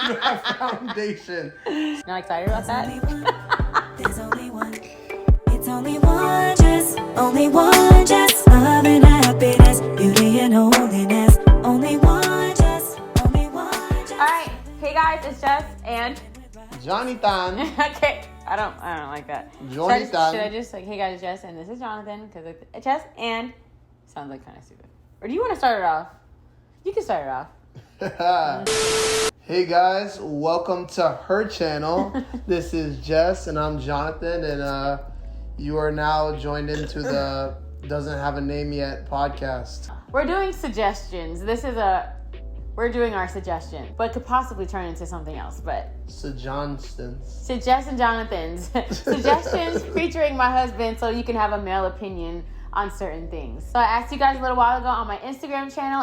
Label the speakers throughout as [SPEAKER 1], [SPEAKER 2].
[SPEAKER 1] don't have foundation.
[SPEAKER 2] Not excited about that?
[SPEAKER 3] There's only one. It's only one, just only one, just love and happiness, beauty and holiness. Only one, just only one.
[SPEAKER 2] All right. Hey guys, it's Jess and
[SPEAKER 1] Jonathan.
[SPEAKER 2] okay. I don't like that.
[SPEAKER 1] Jonathan.
[SPEAKER 2] Should I just like, hey guys, it's Jess and this is Jonathan because it's Jess and sounds like kind of stupid. Or do you want to start it off? You can start it off.
[SPEAKER 1] Hey guys, welcome to her channel. This is Jess and I'm Jonathan, and you are now joined into the Doesn't Have a Name Yet podcast.
[SPEAKER 2] We're doing suggestions. We're doing our suggestion, but could possibly turn into something else. But
[SPEAKER 1] Suggestions.
[SPEAKER 2] Jess and Jonathan's suggestions featuring my husband, so you can have a male opinion on certain things. So I asked you guys a little while ago on my Instagram channel,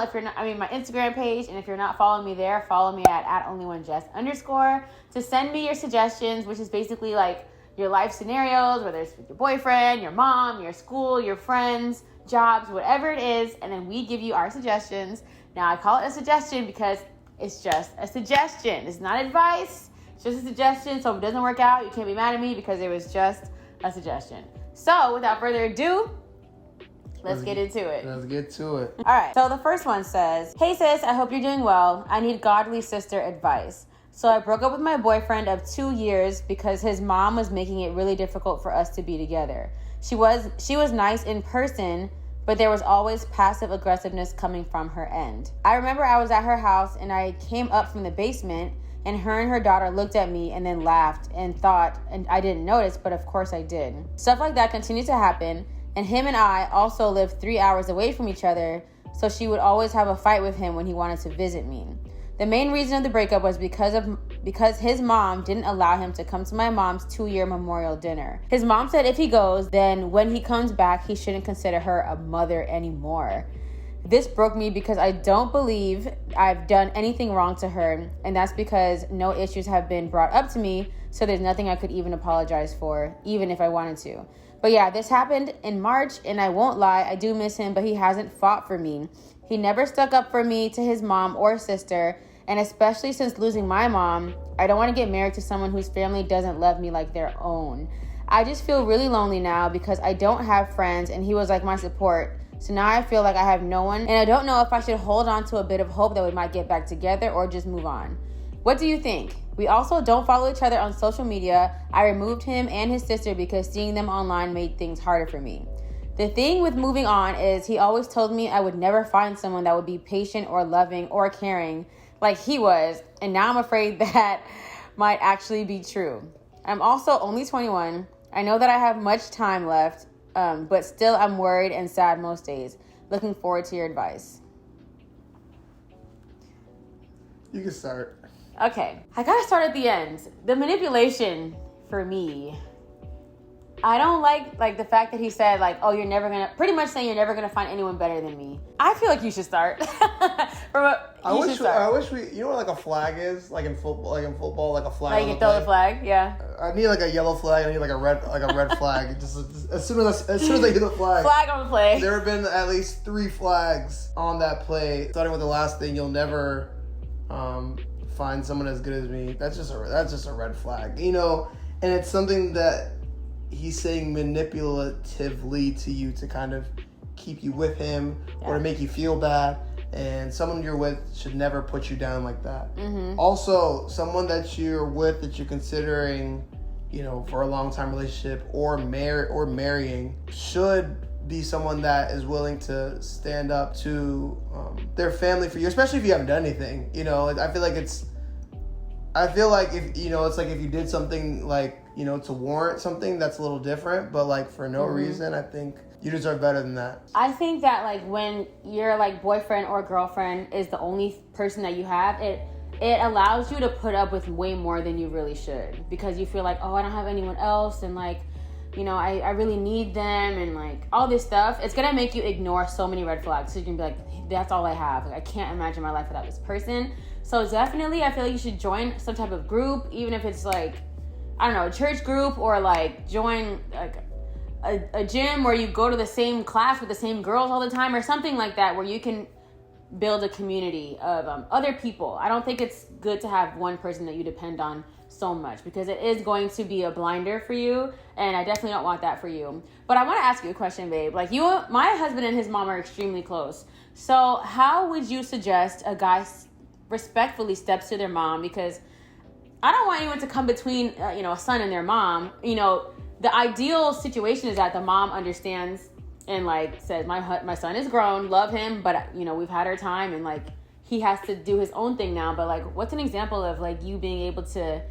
[SPEAKER 2] my Instagram page, and if you're not following me there, follow me at onlyoneJess_ to send me your suggestions, which is basically like your life scenarios, whether it's with your boyfriend, your mom, your school, your friends, jobs, whatever it is, and then we give you our suggestions. Now I call it a suggestion because it's just a suggestion. It's not advice, it's just a suggestion. So if it doesn't work out, you can't be mad at me because it was just a suggestion. So without further ado, let's get into it.
[SPEAKER 1] Let's get to it.
[SPEAKER 2] All right. So the first one says, "Hey sis, I hope you're doing well. I need godly sister advice. So I broke up with my boyfriend of 2 years because his mom was making it really difficult for us to be together. She was nice in person, but there was always passive aggressiveness coming from her end. I remember I was at her house and I came up from the basement and her daughter looked at me and then laughed and thought, and I didn't notice, but of course I did. Stuff like that continued to happen. And him and I also lived 3 hours away from each other, so she would always have a fight with him when he wanted to visit me. The main reason of the breakup was because his mom didn't allow him to come to my mom's 2-year memorial dinner. His mom said if he goes, then when he comes back, he shouldn't consider her a mother anymore. This broke me because I don't believe I've done anything wrong to her, and that's because no issues have been brought up to me, so there's nothing I could even apologize for, even if I wanted to. But yeah, this happened in March, and I won't lie, I do miss him, but he hasn't fought for me. He never stuck up for me to his mom or sister, and especially since losing my mom, I don't want to get married to someone whose family doesn't love me like their own. I just feel really lonely now because I don't have friends, and he was like my support. So now I feel like I have no one, and I don't know if I should hold on to a bit of hope that we might get back together or just move on. What do you think? We also don't follow each other on social media. I removed him and his sister because seeing them online made things harder for me. The thing with moving on is he always told me I would never find someone that would be patient or loving or caring like he was, and now I'm afraid that might actually be true. I'm also only 21. I know that I have much time left, but still I'm worried and sad most days. Looking forward to your advice."
[SPEAKER 1] You can start.
[SPEAKER 2] Okay, I gotta start at the end. The manipulation for me, I don't like the fact that he said pretty much saying you're never gonna find anyone better than me. I feel like you should start.
[SPEAKER 1] I wish we, you know what like a flag is? Like in football, like a flag.
[SPEAKER 2] Like you can throw the flag, yeah.
[SPEAKER 1] I need like a yellow flag. I need like a red flag. Just as soon as I hear the flag.
[SPEAKER 2] Flag on the play.
[SPEAKER 1] There have been at least 3 flags on that play. Starting with the last thing, you'll never find someone as good as me. That's just a red flag, you know. And it's something that he's saying manipulatively to you to kind of keep you with him or to make you feel bad. And someone you're with should never put you down like that. Mm-hmm. Also, someone that you're with that you're considering, you know, for a long time relationship or marrying should be someone that is willing to stand up to their family for you, especially if you haven't done anything. You know, I feel like if, you know, it's like if you did something like, you know, to warrant something, that's a little different. But like for no reason, I think you deserve better than that.
[SPEAKER 2] I think that like when your like boyfriend or girlfriend is the only person that you have, it allows you to put up with way more than you really should, because you feel like, oh, I don't have anyone else, and like, you know, I really need them, and like all this stuff. It's gonna make you ignore so many red flags. So you can be like, that's all I have. Like, I can't imagine my life without this person. So definitely, I feel like you should join some type of group, even if it's like, I don't know, a church group, or like join like a gym where you go to the same class with the same girls all the time, or something like that, where you can build a community of other people. I don't think it's good to have one person that you depend on so much, because it is going to be a blinder for you, and I definitely don't want that for you. But I want to ask you a question, babe. Like, my husband and his mom are extremely close. So how would you suggest a guy respectfully steps to their mom? Because I don't want anyone to come between, a son and their mom. The ideal situation is that the mom understands and like says, my son is grown, love him, but we've had our time, and like he has to do his own thing now. But like, what's an example of like you being able to,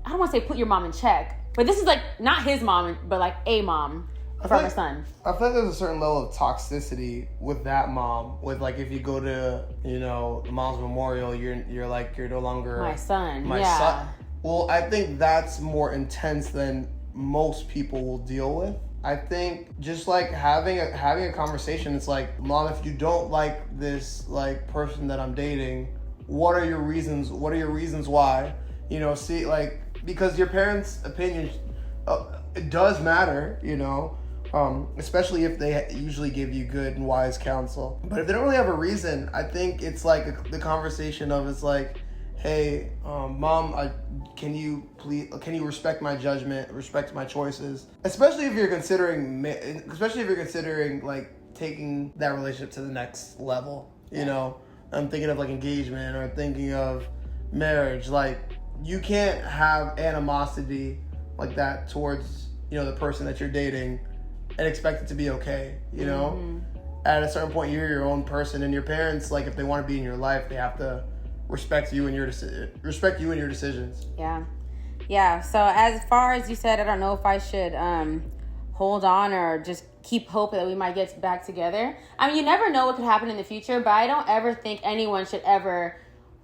[SPEAKER 2] I don't want to say put your mom in check, but this is like not his mom, but like a mom from a son.
[SPEAKER 1] I feel like there's a certain level of toxicity with that mom. With like, if you go to the mom's memorial, you're no longer
[SPEAKER 2] my son.
[SPEAKER 1] My son. Well, I think that's more intense than most people will deal with. I think just like having a conversation, it's like, Mom, if you don't like this like person that I'm dating, what are your reasons? What are your reasons why? See, like, because your parents' opinion it does matter, especially if they usually give you good and wise counsel. But if they don't really have a reason, I think it's like the conversation of, it's like, hey, Mom, can you respect my judgment, respect my choices, especially if you're considering like taking that relationship to the next level. I'm thinking of like engagement, or thinking of marriage. Like, you can't have animosity like that towards the person that you're dating and expect it to be okay.
[SPEAKER 2] Mm-hmm.
[SPEAKER 1] At a certain point, you're your own person, and your parents, like, if they want to be in your life, they have to respect you and your decisions.
[SPEAKER 2] Yeah. So as far as you said, I don't know if I should hold on or just keep hope that we might get back together. I mean, you never know what could happen in the future, but I don't ever think anyone should ever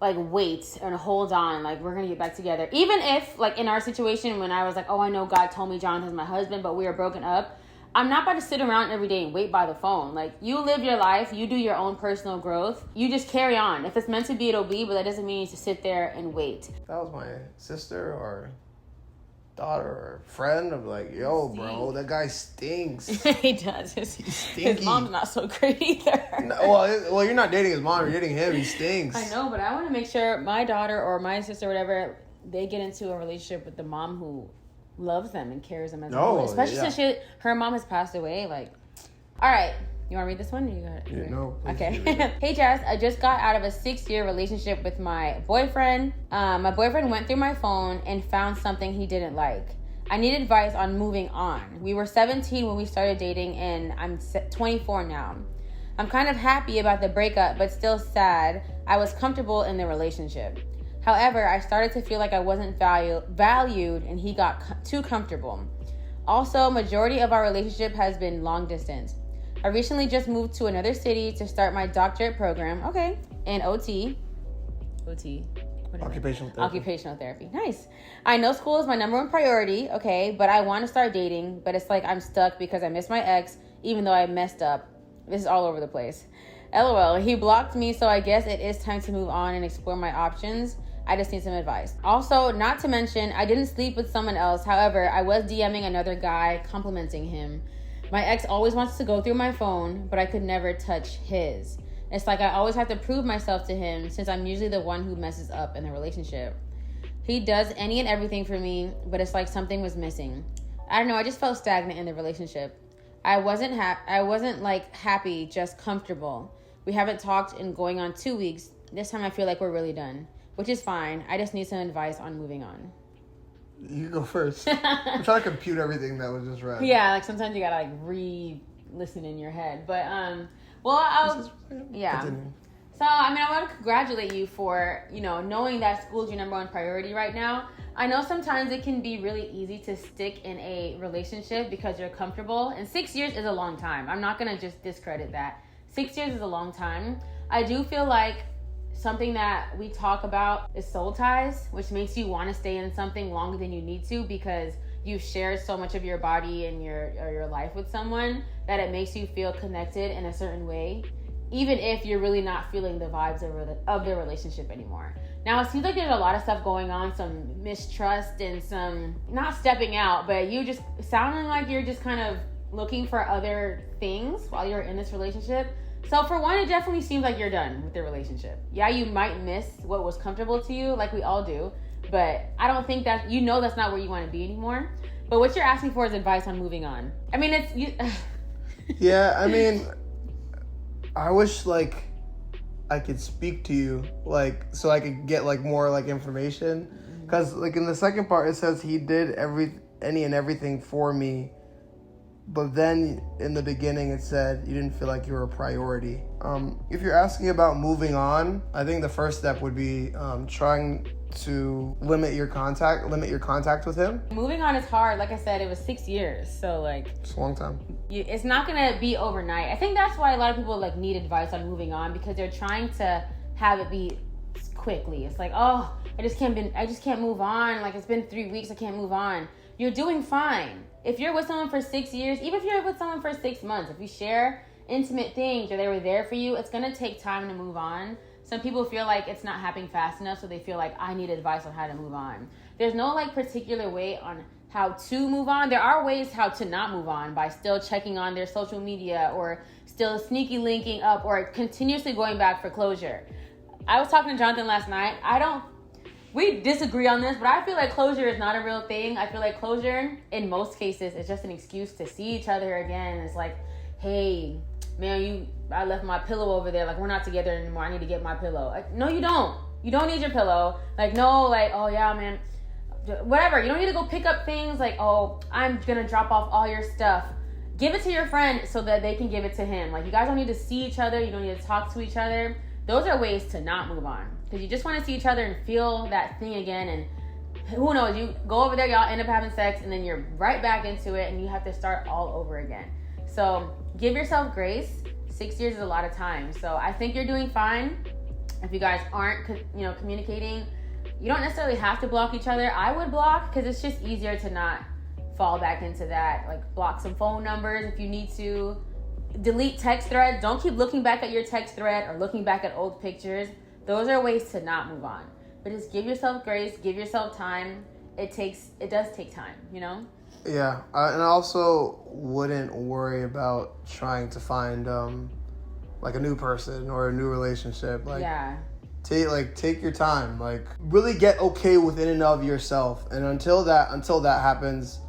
[SPEAKER 2] like wait and hold on, like we're gonna get back together. Even if, like, in our situation, when I was like, oh, I know God told me Jonathan's my husband, but we are broken up, I'm not about to sit around every day and wait by the phone. Like, you live your life, you do your own personal growth, you just carry on. If it's meant to be, it'll be, but that doesn't mean you need to sit there and wait.
[SPEAKER 1] If that was my sister or daughter or friend, I'm like, yo, bro, that guy stinks.
[SPEAKER 2] He does. His mom's not so great either.
[SPEAKER 1] No, well, you're not dating his mom, you're dating him. He stinks.
[SPEAKER 2] I know, but I want to make sure my daughter or my sister, whatever, they get into a relationship with the mom who loves them and carries them as a woman. Especially since her mom has passed away. Like, all right. You want to read this one? Or you got it?
[SPEAKER 1] Yeah, no.
[SPEAKER 2] Okay. Hey, Jess. I just got out of a 6-year relationship with my boyfriend. My boyfriend went through my phone and found something he didn't like. I need advice on moving on. We were 17 when we started dating, and I'm 24 now. I'm kind of happy about the breakup, but still sad. I was comfortable in the relationship. However, I started to feel like I wasn't valued, and he got too comfortable. Also, majority of our relationship has been long distance. I recently just moved to another city to start my doctorate program, in OT. Occupational therapy. Nice. I know school is my number one priority, but I want to start dating, but it's like I'm stuck because I miss my ex, even though I messed up. This is all over the place. LOL. He blocked me, so I guess it is time to move on and explore my options. I just need some advice. Also, not to mention, I didn't sleep with someone else. However, I was DMing another guy, complimenting him. My ex always wants to go through my phone, but I could never touch his. It's like I always have to prove myself to him, since I'm usually the one who messes up in the relationship. He does any and everything for me, but it's like something was missing. I don't know, I just felt stagnant in the relationship. I wasn't happy, just comfortable. We haven't talked in going on 2 weeks. This time I feel like we're really done. Which is fine. I just need some advice on moving on.
[SPEAKER 1] You go first. I'm trying to compute everything that was just read.
[SPEAKER 2] Yeah, like sometimes you gotta like re-listen in your head. But Continue. So I want to congratulate you for knowing that school is your number one priority right now. I know sometimes it can be really easy to stick in a relationship because you're comfortable, and 6 years is a long time. I'm not gonna just discredit that. 6 years is a long time. I do feel like something that we talk about is soul ties, which makes you want to stay in something longer than you need to because you've shared so much of your body and your life with someone that it makes you feel connected in a certain way, even if you're really not feeling the vibes of the relationship anymore. Now, it seems like there's a lot of stuff going on, some mistrust and some, not stepping out, but you just sounding like you're just kind of looking for other things while you're in this relationship. So for one, it definitely seems like you're done with the relationship. Yeah, you might miss what was comfortable to you, like we all do, but I don't think that, that's not where you want to be anymore. But what you're asking for is advice on moving on. I mean, it's you.
[SPEAKER 1] Yeah, I mean, I wish like I could speak to you, like, so I could get like more like information, because like in the second part it says he did any and everything for me, but then in the beginning it said you didn't feel like you were a priority. If you're asking about moving on, I think the first step would be trying to limit your contact with him.
[SPEAKER 2] Moving on is hard. Like I said, it was 6 years, so like
[SPEAKER 1] It's a long time.
[SPEAKER 2] it's not gonna be overnight. I think that's why a lot of people like need advice on moving on, because they're trying to have it be quickly. It's like, oh, I just can't move on. Like, it's been 3 weeks, I can't move on. You're doing fine. If you're with someone for 6 years, even if you're with someone for 6 months, if you share intimate things or they were there for you, it's gonna take time to move on. Some people feel like it's not happening fast enough, so they feel like I need advice on how to move on. There's no like particular way on how to move on. There are ways how to not move on, by still checking on their social media or still sneaky linking up or continuously going back for closure. I was talking to Jonathan last night. We disagree on this, but I feel like closure is not a real thing. I feel like closure, in most cases, is just an excuse to see each other again. It's like, hey, man, I left my pillow over there. Like, we're not together anymore. I need to get my pillow. Like, no, you don't. You don't need your pillow. Like, no, like, oh, yeah, man. Whatever. You don't need to go pick up things like, oh, I'm going to drop off all your stuff. Give it to your friend so that they can give it to him. Like, you guys don't need to see each other. You don't need to talk to each other. Those are ways to not move on, because you just want to see each other and feel that thing again. And who knows, you go over there, y'all end up having sex, and then you're right back into it, and you have to start all over again. So give yourself grace. 6 years is a lot of time. So I think you're doing fine. If you guys aren't, communicating, you don't necessarily have to block each other. I would block, because it's just easier to not fall back into that. Like, block some phone numbers if you need to. Delete text threads. Don't keep looking back at your text thread or looking back at old pictures. Those are ways to not move on. But just give yourself grace, give yourself time. It does take time,
[SPEAKER 1] Yeah, and I also wouldn't worry about trying to find like a new person or a new relationship. Like,
[SPEAKER 2] yeah.
[SPEAKER 1] Take your time. Like, really get okay within and of yourself. And until that happens,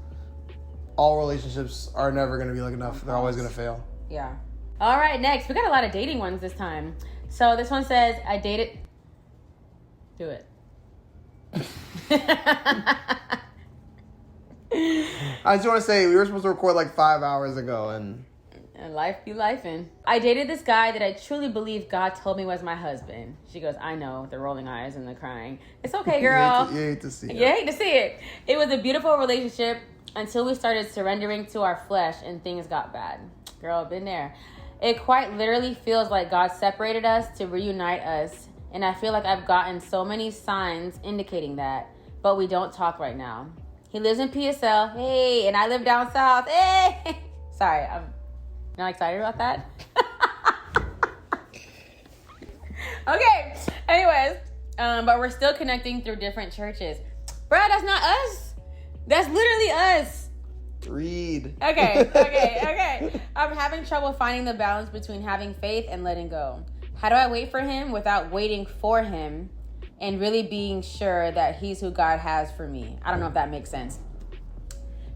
[SPEAKER 1] all relationships are never going to be like enough. They're always going to fail.
[SPEAKER 2] Yeah. All right, next. We got a lot of dating ones this time. So this one says, I dated... Do it.
[SPEAKER 1] I just want to say, we were supposed to record like 5 hours ago, and
[SPEAKER 2] life be lifing. I dated this guy that I truly believe God told me was my husband. She goes, I know, the rolling eyes and the crying. It's okay, girl.
[SPEAKER 1] You hate to see it.
[SPEAKER 2] You hate to see it. It was a beautiful relationship until we started surrendering to our flesh and things got bad. Girl, been there. It quite literally feels like God separated us to reunite us. And I feel like I've gotten so many signs indicating that, but we don't talk right now. He lives in PSL, hey, and I live down south, hey. Sorry, I'm not excited about that. Okay, anyways, but we're still connecting through different churches. Bruh, that's not us. That's literally us.
[SPEAKER 1] Read.
[SPEAKER 2] Okay. I'm having trouble finding the balance between having faith and letting go. How do I wait for him without waiting for him and really being sure that he's who God has for me? I don't know if that makes sense.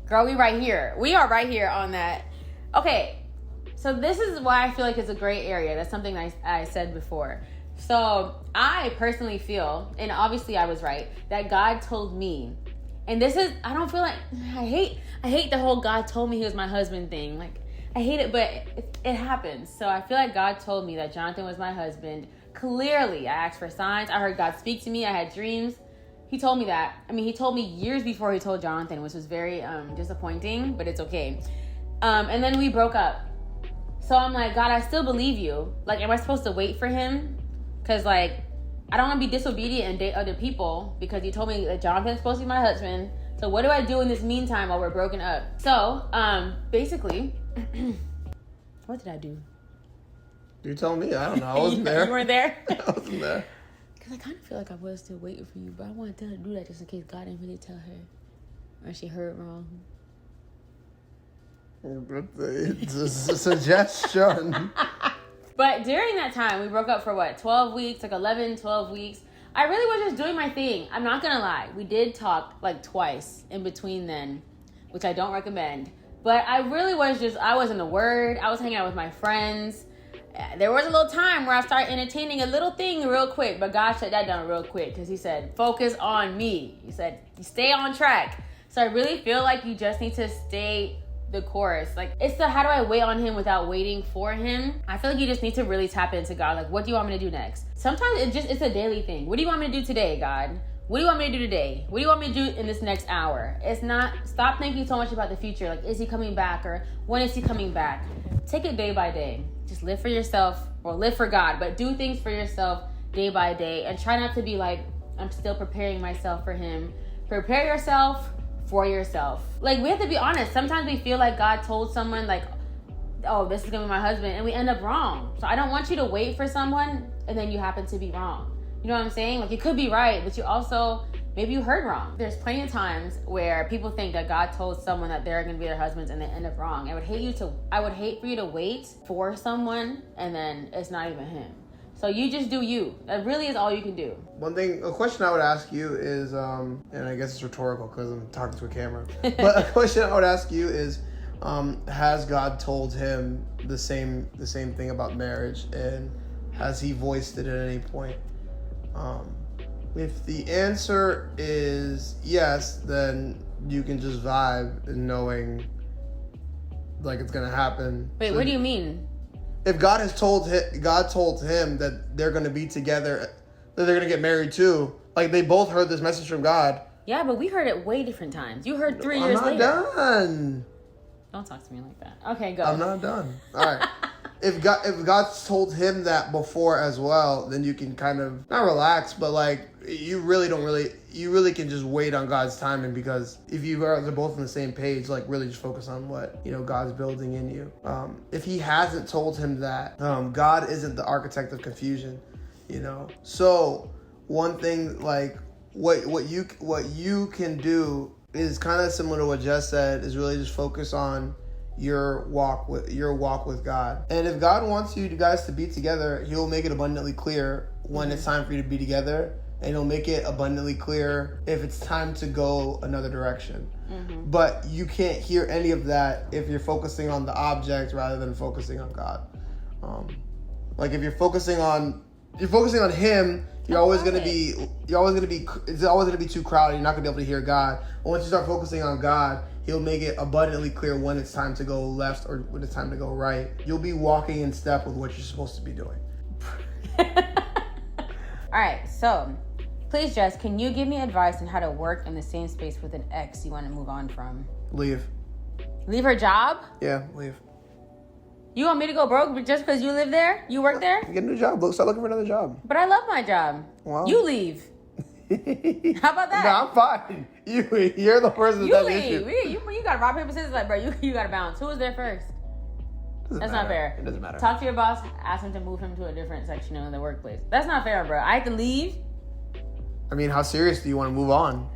[SPEAKER 2] Girl, we are right here on that. Okay, so this is why I feel like it's a gray area. That's something I said before. So I personally feel, and obviously I was right, that God told me. And this is, I don't feel like, I hate the whole God told me he was my husband thing. Like, I hate it, but it happens. So I feel like God told me that Jonathan was my husband. Clearly, I asked for signs. I heard God speak to me. I had dreams. He told me that. I mean, he told me years before he told Jonathan, which was very disappointing, but it's okay. And then we broke up. So I'm like, God, I still believe you. Like, am I supposed to wait for him? Because, like, I don't want to be disobedient and date other people because he told me that Jonathan's supposed to be my husband. So what do I do in this meantime while we're broken up? So, basically, what did I do?
[SPEAKER 1] You tell me. I don't know. I wasn't there.
[SPEAKER 2] You weren't there?
[SPEAKER 1] I wasn't there.
[SPEAKER 2] Because I kind of feel like I was still waiting for you, but I want to tell her to do that just in case God didn't really tell her. Or she heard wrong.
[SPEAKER 1] It's a suggestion.
[SPEAKER 2] But during that time, we broke up for 12 weeks, like 11, 12 weeks. I really was just doing my thing. I'm not gonna lie. We did talk like twice in between then, which I don't recommend. But I really was I was in the Word. I was hanging out with my friends. There was a little time where I started entertaining a little thing real quick, but God shut that down real quick because he said, focus on me. He said, stay on track. So I really feel like you just need to stay the course. Like, it's the how do I wait on him without waiting for him? I feel like you just need to really tap into God. Like, what do you want me to do next? Sometimes it's a daily thing. What do you want me to do today, God? What do you want me to do today? What do you want me to do in this next hour? It's not, stop thinking so much about the future. Like, is he coming back or when is he coming back? Take it day by day. Just live for yourself or live for God, but do things for yourself day by day and try not to be like, I'm still preparing myself for him. Prepare yourself for yourself. Like, we have to be honest. Sometimes we feel like God told someone like, oh, this is gonna be my husband, and we end up wrong. So I don't want you to wait for someone and then you happen to be wrong. You know what I'm saying? Like, you could be right, but you also, maybe you heard wrong. There's plenty of times where people think that God told someone that they're gonna be their husbands and they end up wrong. I would hate for you to wait for someone and then it's not even him. So you just do you. That really is all you can do.
[SPEAKER 1] A question I would ask you is, and I guess it's rhetorical because I'm talking to a camera, but a question I would ask you is, has God told him the same thing about marriage, and has he voiced it at any point? If the answer is yes, then you can just vibe and knowing like it's gonna happen.
[SPEAKER 2] Wait, what do you mean?
[SPEAKER 1] If God told him that they're gonna be together, that they're gonna get married too, like they both heard this message from God.
[SPEAKER 2] Yeah, but we heard it way different times. You heard 3 years later.
[SPEAKER 1] I'm not done.
[SPEAKER 2] Don't talk to me like that. Okay, go.
[SPEAKER 1] I'm not done. All right. If God's told him that before as well, then you can kind of not relax, but like you really can just wait on God's timing, because if you are both on the same page, like really just focus on what God's building in you. If he hasn't told him that, God isn't the architect of confusion, So one thing, like what you can do is kind of similar to what Jess said, is really just focus on your walk with God. And if God wants you guys to be together, he'll make it abundantly clear when it's time for you to be together, and he'll make it abundantly clear if it's time to go another direction. Mm-hmm. But you can't hear any of that if you're focusing on the object rather than focusing on God. Like if you're focusing on him, it's always gonna be too crowded. You're not gonna be able to hear God. But once you start focusing on God, he'll make it abundantly clear when it's time to go left or when it's time to go right. You'll be walking in step with what you're supposed to be doing.
[SPEAKER 2] All right, so please, Jess, can you give me advice on how to work in the same space with an ex you want to move on from?
[SPEAKER 1] Leave.
[SPEAKER 2] Leave her job?
[SPEAKER 1] Yeah, leave.
[SPEAKER 2] You want me to go broke just because you live there? You work there?
[SPEAKER 1] Get a new job. Start looking for another job.
[SPEAKER 2] But I love my job. Well, you leave. How about that?
[SPEAKER 1] No, I'm fine. You're the person that does the issue.
[SPEAKER 2] You got to rock, paper, scissors, like, bro, you got to bounce. Who was there first? That's not fair.
[SPEAKER 1] It doesn't matter.
[SPEAKER 2] Talk to your boss, ask him to move him to a different section in the workplace. That's not fair, bro. I have to leave.
[SPEAKER 1] I mean, how serious do you want to move on?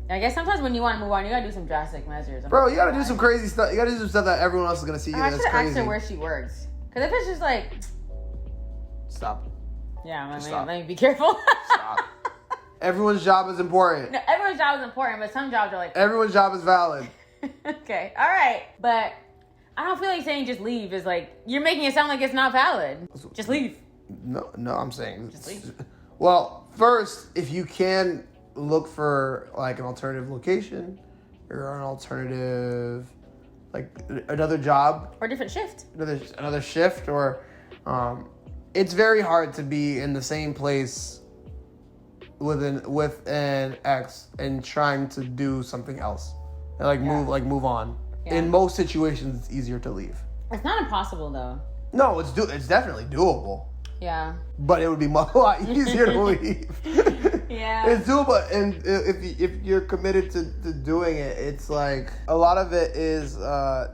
[SPEAKER 2] I guess sometimes when you want to move on, you got to do some drastic measures.
[SPEAKER 1] Bro, you got to do some crazy stuff. You got to do some stuff that everyone else is going to see you.
[SPEAKER 2] I
[SPEAKER 1] That's
[SPEAKER 2] should
[SPEAKER 1] crazy.
[SPEAKER 2] ask her where she works. Because if it's just like...
[SPEAKER 1] Stop.
[SPEAKER 2] Yeah, let me be careful.
[SPEAKER 1] Stop. Everyone's job is important.
[SPEAKER 2] No, everyone's job is important, but some jobs are like...
[SPEAKER 1] Everyone's job is valid.
[SPEAKER 2] Okay, all right. But I don't feel like saying just leave is like... You're making it sound like it's not valid. Just leave.
[SPEAKER 1] No, I'm saying...
[SPEAKER 2] Just leave.
[SPEAKER 1] Well, first, if you can look for like an alternative location or an alternative... like another job.
[SPEAKER 2] Or a different shift.
[SPEAKER 1] Another shift, or... it's very hard to be in the same place with an ex and trying to do something else, and move on. Yeah. In most situations, it's easier to leave.
[SPEAKER 2] It's not impossible though.
[SPEAKER 1] No, it's definitely doable.
[SPEAKER 2] Yeah.
[SPEAKER 1] But it would be a lot easier to leave.
[SPEAKER 2] Yeah.
[SPEAKER 1] It's doable, and if you're committed to doing it, it's like a lot of it is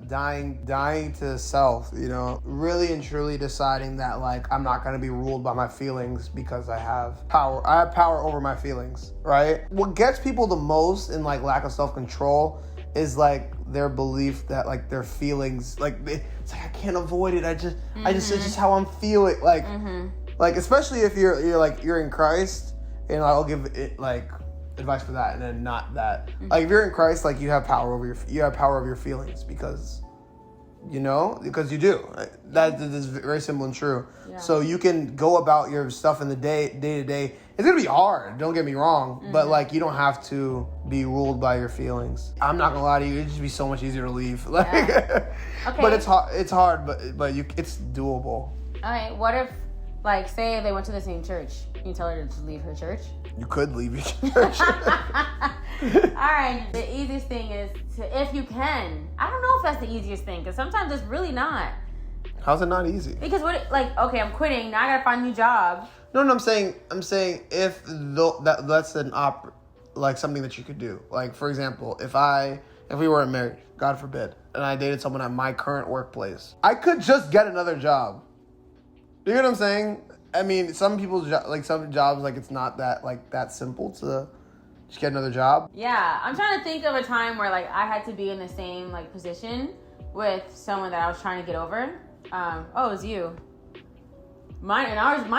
[SPEAKER 1] dying to self, really and truly deciding that like I'm not going to be ruled by my feelings because I have power over my feelings, right? What gets people the most in like lack of self-control is like their belief that like their feelings, like it's like I can't avoid it. It's just how I'm feeling. Like, like especially if you're in Christ, and I'll give it like advice for that, and then not that. Like if you're in Christ, like you have power over your feelings because you do. That is very simple and true. Yeah. So you can go about your stuff in the day to day. It's gonna be hard. Don't get me wrong, but like you don't have to be ruled by your feelings. I'm not gonna lie to you. It'd just be so much easier to leave. Like, okay. But it's hard. It's hard, but it's doable.
[SPEAKER 2] All right. What if, like, say they went to the same church? Can you tell her to just leave her church?
[SPEAKER 1] You could leave your church.
[SPEAKER 2] Alright, the easiest thing is if you can. I don't know if that's the easiest thing, because sometimes it's really not.
[SPEAKER 1] How's it not easy?
[SPEAKER 2] Because okay, I'm quitting, now I gotta find a new job.
[SPEAKER 1] No, I'm saying if that's like something that you could do. Like, for example, if we weren't married, God forbid, and I dated someone at my current workplace, I could just get another job. You know what I'm saying? I mean, some people's some jobs, like, it's not that simple to just get another job.
[SPEAKER 2] Yeah, I'm trying to think of a time where like I had to be in the same like position with someone that I was trying to get over. It was you. Mine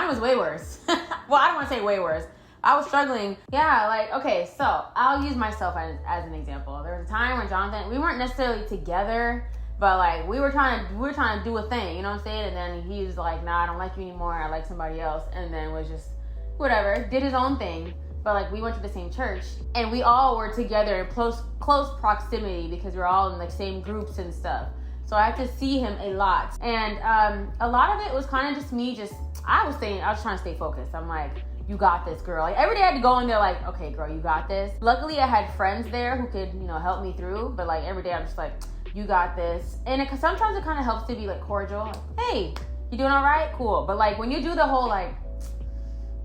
[SPEAKER 2] was way worse. Well, I don't want to say way worse. I was struggling. Yeah, like, okay, so I'll use myself as an example. There was a time when Jonathan, we weren't necessarily together, but like we were trying to do a thing, you know what I'm saying? And then he was like, nah, I don't like you anymore. I like somebody else. And then was just whatever, did his own thing. But like we went to the same church and we all were together in close proximity because we were all in like same groups and stuff. So I had to see him a lot. And a lot of it was kind of just me I was trying to stay focused. I'm like, you got this, girl. Like every day I had to go in there like, okay, girl, you got this. Luckily I had friends there who could, help me through. But like every day I'm just like, you got this. And sometimes it kind of helps to be like cordial. Like, hey, you doing all right? Cool. But like when you do the whole like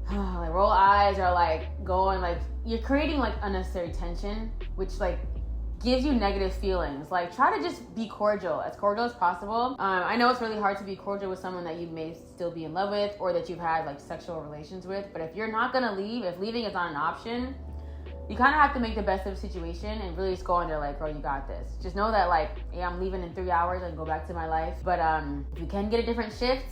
[SPEAKER 2] roll eyes or like going like, you're creating like unnecessary tension, which like gives you negative feelings. Like try to just be cordial as possible. I know it's really hard to be cordial with someone that you may still be in love with or that you've had like sexual relations with. But if you're not gonna leave, if leaving is not an option, you kind of have to make the best of the situation and really just go in there like, girl, you got this. Just know that like, yeah, I'm leaving in 3 hours and go back to my life. But if you can get a different shift,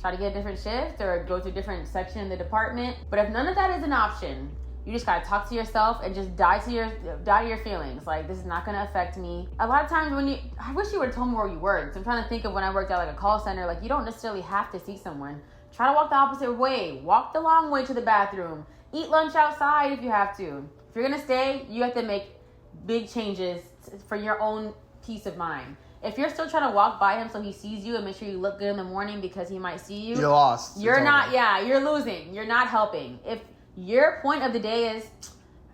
[SPEAKER 2] try to get a different shift or go to a different section in the department. But if none of that is an option, you just gotta talk to yourself and just die to your feelings. Like, this is not gonna affect me. A lot of times I wish you would've told me where you worked. I'm trying to think of when I worked at like a call center. Like, you don't necessarily have to see someone. Try to walk the opposite way. Walk the long way to the bathroom. Eat lunch outside if you have to. If you're gonna stay, you have to make big changes for your own peace of mind. If you're still trying to walk by him so he sees you and make sure you look good in the morning because he might see you,
[SPEAKER 1] you're lost.
[SPEAKER 2] You're losing. You're not helping. If your point of the day is,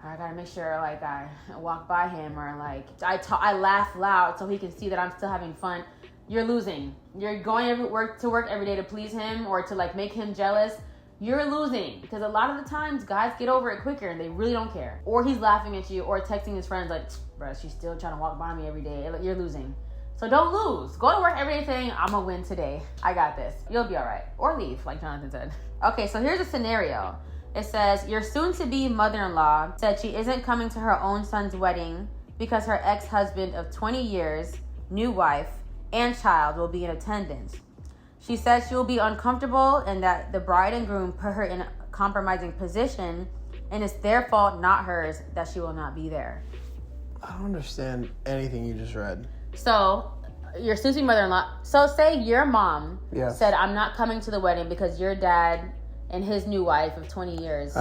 [SPEAKER 2] I gotta make sure like I walk by him or like I laugh loud so he can see that I'm still having fun, you're losing. You're going to work every day to please him or to like make him jealous. You're losing because a lot of the times guys get over it quicker and they really don't care. Or he's laughing at you or texting his friends like, bruh, she's still trying to walk by me every day. You're losing. So don't lose. Go to work every day saying, I'm gonna win today. I got this. You'll be all right. Or leave, like Jonathan said. Okay, so here's a scenario. It says, your soon-to-be mother-in-law said she isn't coming to her own son's wedding because her ex-husband of 20 years, new wife, and child will be in attendance. She says she will be uncomfortable and that the bride and groom put her in a compromising position and it's their fault, not hers, that she will not be there.
[SPEAKER 1] I don't understand anything you just read.
[SPEAKER 2] So, your soon-to-be mother-in-law, so say your mom said, I'm not coming to the wedding because your dad and his new wife of 20 years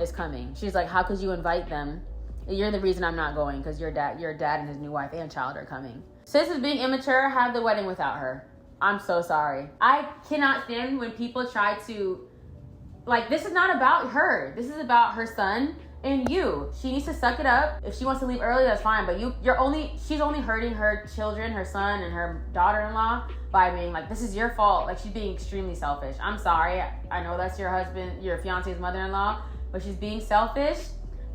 [SPEAKER 2] is coming. She's like, how could you invite them? You're the reason I'm not going because your dad and his new wife and child are coming. Sis is being immature, have the wedding without her. I'm so sorry. I cannot stand when people try to, like, this is not about her. This is about her son and you. She needs to suck it up. If she wants to leave early, that's fine. But she's only hurting her children, her son, and her daughter-in-law by being like, this is your fault. Like, she's being extremely selfish. I'm sorry. I know that's your husband, your fiance's mother-in-law, but she's being selfish.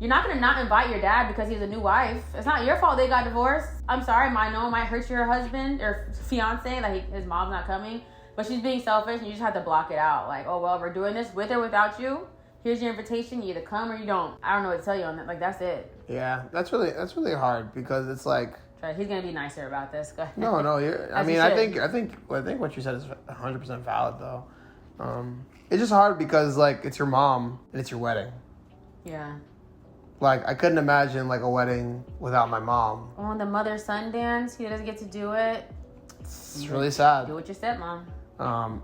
[SPEAKER 2] You're not going to not invite your dad because he has a new wife. It's not your fault they got divorced. I'm sorry. I know it might hurt your husband or fiance, like his mom's not coming, but she's being selfish and you just have to block it out. Like, oh, well, we're doing this with or without you. Here's your invitation. You either come or you don't. I don't know what to tell you on that. Like, that's it.
[SPEAKER 1] Yeah, that's really hard because it's like,
[SPEAKER 2] But he's gonna be nicer about this. Go ahead.
[SPEAKER 1] No, I think what you said is 100% valid though. It's just hard because like it's your mom and it's your wedding.
[SPEAKER 2] Yeah.
[SPEAKER 1] Like I couldn't imagine like a wedding without my mom.
[SPEAKER 2] On the mother-son dance, he doesn't get to do it.
[SPEAKER 1] It's really sad.
[SPEAKER 2] Do it your stepmom.
[SPEAKER 1] Oh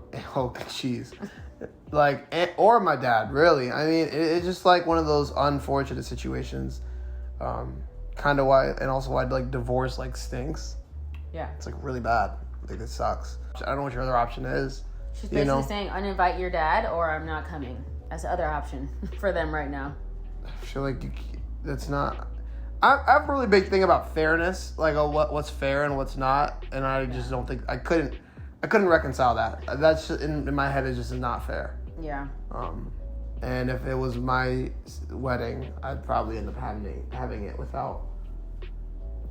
[SPEAKER 1] jeez. Like or my dad, really. I mean, it's just like one of those unfortunate situations. Kind of why, and also why like divorce like stinks.
[SPEAKER 2] Yeah.
[SPEAKER 1] It's like really bad. Like it sucks. I don't know what your other option is.
[SPEAKER 2] She's basically saying uninvite your dad or I'm not coming. That's the other option for them right now.
[SPEAKER 1] I feel like that's not. I have a really big thing about fairness, like what's fair and what's not, and I just don't think I couldn't reconcile that. That's just, in my head is just not fair.
[SPEAKER 2] Yeah.
[SPEAKER 1] And if it was my wedding, I'd probably end up having it without.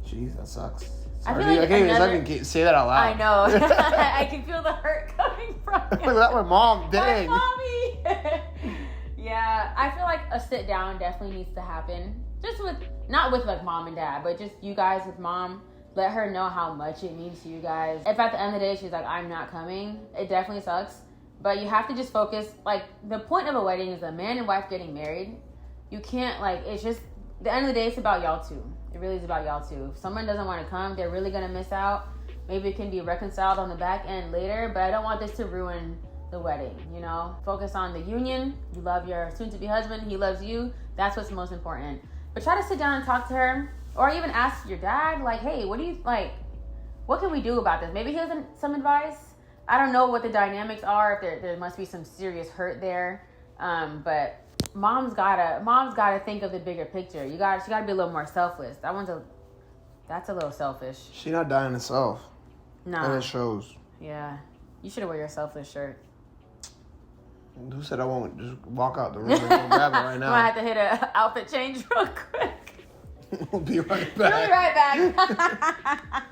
[SPEAKER 1] Jeez, that sucks.
[SPEAKER 2] I
[SPEAKER 1] can't even say that out loud.
[SPEAKER 2] I know. I can feel the hurt coming from you.
[SPEAKER 1] Look at that, my mom. Dang.
[SPEAKER 2] My mommy. Yeah, I feel like a sit down definitely needs to happen. Just not with like mom and dad, but just you guys with mom. Let her know how much it means to you guys. If at the end of the day she's like, I'm not coming, it definitely sucks. But you have to just focus. Like, the point of a wedding is a man and wife getting married. You can't, like, it's just, the end of the day, it's about y'all two. It really is about y'all two. If someone doesn't want to come, they're really going to miss out. Maybe it can be reconciled on the back end later, but I don't want this to ruin the wedding, you know? Focus on the union. You love your soon-to-be husband. He loves you. That's what's most important. But try to sit down and talk to her. Or even ask your dad, like, hey, what can we do about this? Maybe he has some advice. I don't know what the dynamics are, if there must be some serious hurt there. But mom's gotta think of the bigger picture. She gotta be a little more selfless. That's a little selfish.
[SPEAKER 1] She not dying herself.
[SPEAKER 2] No.
[SPEAKER 1] And it shows.
[SPEAKER 2] Yeah. You should wear your selfless shirt.
[SPEAKER 1] Who said I won't just walk out the room and go grab it right now?
[SPEAKER 2] I might have to hit an outfit change real quick.
[SPEAKER 1] We'll be right back.
[SPEAKER 2] We'll be right back.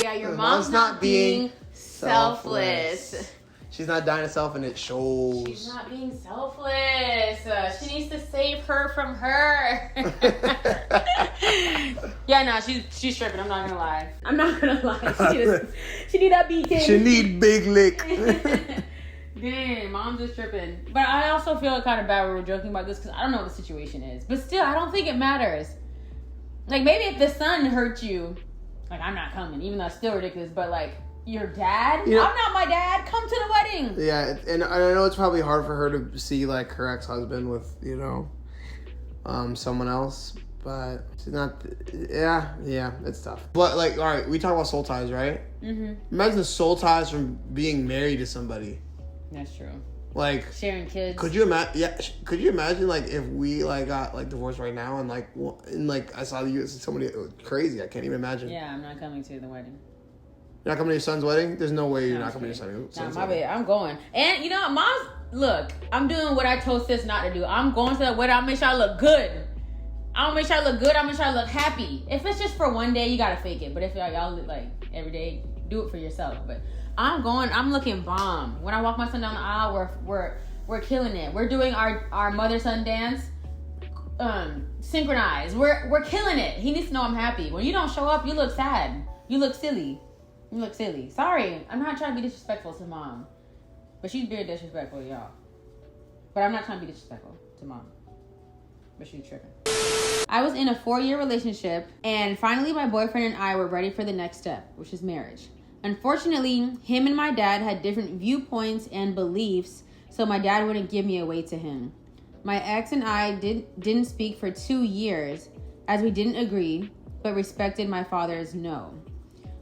[SPEAKER 2] Yeah, your mom's not being selfless.
[SPEAKER 1] She's not dying herself, and it shows.
[SPEAKER 2] She's not being selfless. She needs to save her from her. Yeah, no, she's tripping. I'm not gonna lie. She need that beating.
[SPEAKER 1] She need big lick.
[SPEAKER 2] Dang, mom's just tripping. But I also feel kind of bad when we're joking about this because I don't know what the situation is. But still, I don't think it matters. Like, maybe if the son hurt you, like, I'm not coming, even though it's still ridiculous, but, like, your dad? I'm not my dad. Come to the wedding.
[SPEAKER 1] Yeah, and I know it's probably hard for her to see, like, her ex-husband with, someone else, but she's not, yeah, it's tough. But, like, all right, we talk about soul ties, right? Mm-hmm. Imagine the soul ties from being married to somebody.
[SPEAKER 2] That's true.
[SPEAKER 1] Like,
[SPEAKER 2] sharing kids.
[SPEAKER 1] Could you imagine? Yeah. Could you imagine like if we like got like divorced right now and I saw you as somebody crazy? I can't even imagine.
[SPEAKER 2] Yeah, I'm not coming to the wedding.
[SPEAKER 1] You're not coming to your son's wedding? There's no way you're not coming to your son's
[SPEAKER 2] my
[SPEAKER 1] wedding.
[SPEAKER 2] bad. I'm going. And mom's look. I'm doing what I told sis not to do. I'm going to that wedding. I'll make sure I look good. I'll make sure I look good. I'll make sure I look happy. If it's just for one day, you gotta fake it. But if y'all look like every day, do it for yourself. But I'm going. I'm looking bomb. When I walk my son down the aisle, we're killing it. We're doing our mother-son dance, synchronized. We're killing it. He needs to know I'm happy. When you don't show up, you look sad. You look silly. Sorry, I'm not trying to be disrespectful to mom, but she's being disrespectful to y'all. But I'm not trying to be disrespectful to mom, but she's tripping. I was in a 4-year relationship, and finally my boyfriend and I were ready for the next step, which is marriage. Unfortunately, him and my dad had different viewpoints and beliefs, so my dad wouldn't give me away to him. My ex and I didn't speak for 2 years, as we didn't agree, but respected my father's no.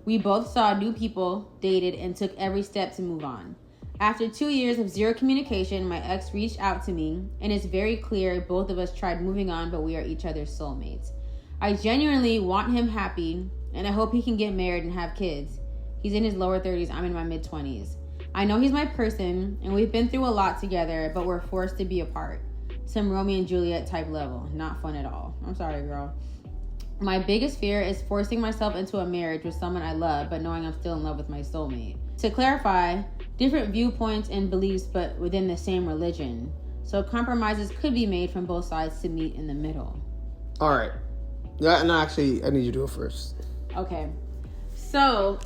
[SPEAKER 2] We both saw new people, dated, and took every step to move on. After 2 years of zero communication, my ex reached out to me, and it's very clear both of us tried moving on, but we are each other's soulmates. I genuinely want him happy, and I hope he can get married and have kids. He's in his lower 30s, I'm in my mid-20s. I know he's my person, and we've been through a lot together, but we're forced to be apart. Some Romeo and Juliet type level. Not fun at all. I'm sorry, girl. My biggest fear is forcing myself into a marriage with someone I love, but knowing I'm still in love with my soulmate. To clarify, different viewpoints and beliefs, but within the same religion. So compromises could be made from both sides to meet in the middle.
[SPEAKER 1] All right. Yeah, and actually, I need you to do it first.
[SPEAKER 2] Okay. So,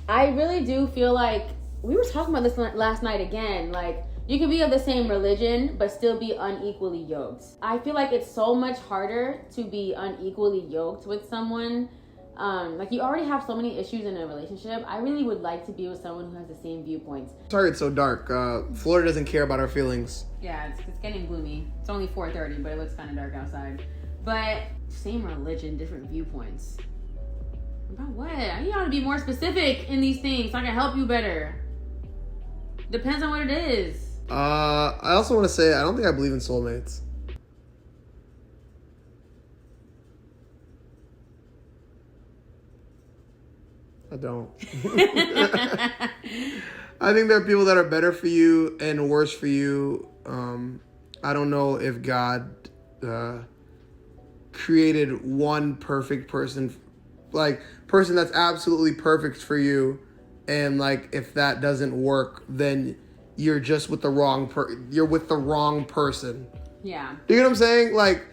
[SPEAKER 2] I really do feel like we were talking about this last night again. Like, you can be of the same religion, but still be unequally yoked. I feel like it's so much harder to be unequally yoked with someone. Like, you already have so many issues in a relationship. I really would like to be with someone who has the same viewpoints.
[SPEAKER 1] Sorry it's so dark. Florida doesn't care about our feelings.
[SPEAKER 2] Yeah, it's getting gloomy. It's only 4:30, but it looks kind of dark outside. But same religion, different viewpoints. About what? You ought to be more specific in these things so I can help you better. Depends on what it is.
[SPEAKER 1] I also want to say I don't think I believe in soulmates. I don't. I think there are people that are better for you and worse for you. I don't know if God created one perfect person, like person that's absolutely perfect for you, and like if that doesn't work, then you're just with the wrong you're with the wrong person.
[SPEAKER 2] Yeah.
[SPEAKER 1] Do you know what I'm saying? Like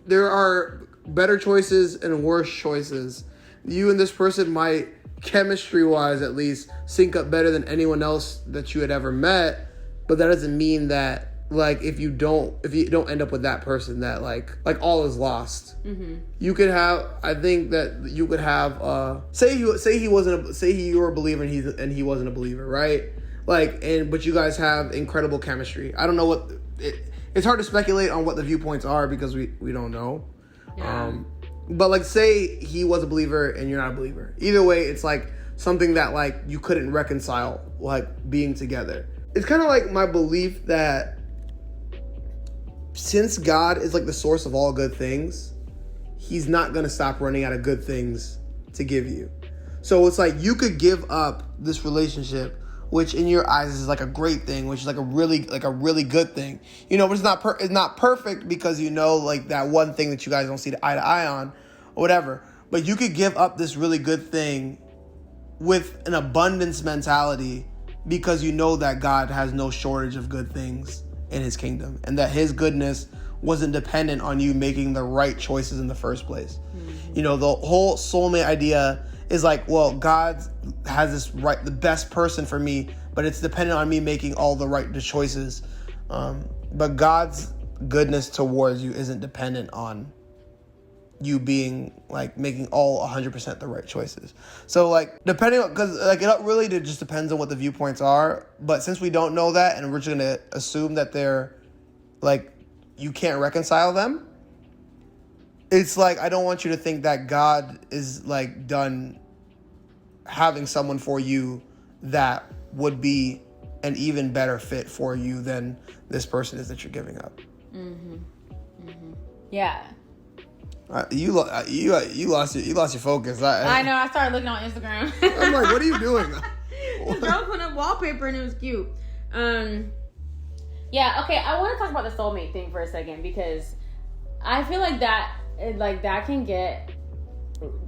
[SPEAKER 1] there are better choices and worse choices. You and this person might, chemistry-wise at least, sync up better than anyone else that you had ever met, but that doesn't mean that like if you don't end up with that person that like all is lost. Mm-hmm. You could have, I think that you could have say you were a believer and he wasn't a believer, right? Like, but you guys have incredible chemistry. I don't know what it's hard to speculate on what the viewpoints are because we don't know.
[SPEAKER 2] Yeah.
[SPEAKER 1] But like say he was a believer and you're not a believer. Either way, it's like something that like you couldn't reconcile, like being together. It's kind of like my belief that since God is like the source of all good things, he's not going to stop running out of good things to give you. So it's like you could give up this relationship, which in your eyes is like a great thing, which is like a really good thing. You know, but it's not perfect because you know like that one thing that you guys don't see eye to eye on or whatever. But you could give up this really good thing with an abundance mentality because you know that God has no shortage of good things in his kingdom and that his goodness wasn't dependent on you making the right choices in the first place. Mm-hmm. You know, the whole soulmate idea is like, well, God has the best person for me, but it's dependent on me making all the right choices. But God's goodness towards you isn't dependent on you being like making all 100% the right choices. So like depending on, because like it really just depends on what the viewpoints are. But since we don't know that and we're just gonna assume that they're like you can't reconcile them, it's like I don't want you to think that God is like done having someone for you that would be an even better fit for you than this person is that you're giving up. Mm-hmm.
[SPEAKER 2] Mm-hmm. Yeah.
[SPEAKER 1] You lost your focus.
[SPEAKER 2] I know. I started looking on Instagram.
[SPEAKER 1] I'm like, what are you doing?
[SPEAKER 2] This girl put up wallpaper and it was cute. Yeah. Okay. I want to talk about the soulmate thing for a second because I feel like that can get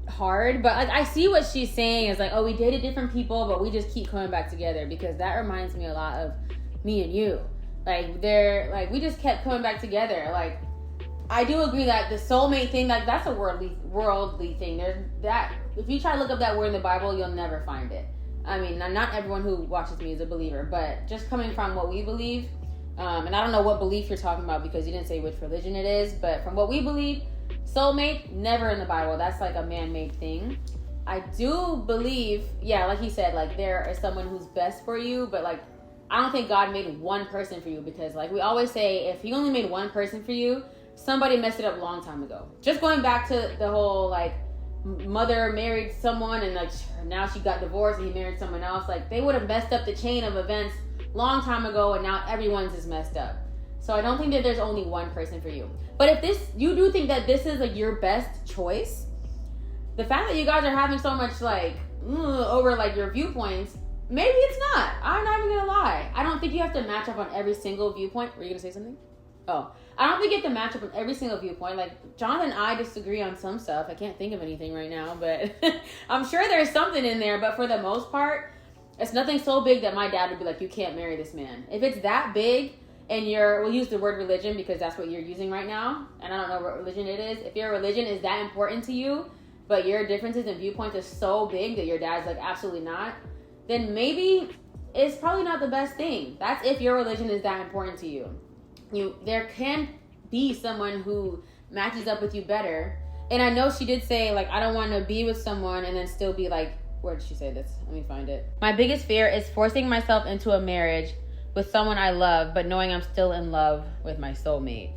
[SPEAKER 2] hard. But like, I see what she's saying is like, oh, we dated different people, but we just keep coming back together because that reminds me a lot of me and you. Like we just kept coming back together. Like. I do agree that the soulmate thing, like that's a worldly thing. There's that. If you try to look up that word in the Bible, you'll never find it. I mean, not everyone who watches me is a believer, but just coming from what we believe, and I don't know what belief you're talking about because you didn't say which religion it is, but from what we believe, soulmate never in the Bible. That's like a man-made thing. I do believe, yeah, like he said, like there is someone who's best for you, but like I don't think God made one person for you because like we always say, if he only made one person for you, somebody messed it up a long time ago. Just going back to the whole, like, mother married someone and, like, now she got divorced and he married someone else. Like, they would have messed up the chain of events long time ago and now everyone's is messed up. So I don't think that there's only one person for you. But if you do think that this is, like, your best choice, the fact that you guys are having so much, like, over, like, your viewpoints, maybe it's not. I'm not even gonna lie. I don't think you have to match up on every single viewpoint. Were you gonna say something? Oh. I don't think you have to match up on every single viewpoint. Like, Jonathan and I disagree on some stuff. I can't think of anything right now, but I'm sure there's something in there. But for the most part, it's nothing so big that my dad would be like, you can't marry this man. If it's that big and we'll use the word religion because that's what you're using right now, and I don't know what religion it is. If your religion is that important to you, but your differences in viewpoints are so big that your dad's like, absolutely not, then maybe it's probably not the best thing. That's if your religion is that important to you. There can be someone who matches up with you better. And I know she did say, like, I don't want to be with someone and then still be like, where did she say this? Let me find it. My biggest fear is forcing myself into a marriage with someone I love, but knowing I'm still in love with my soulmate.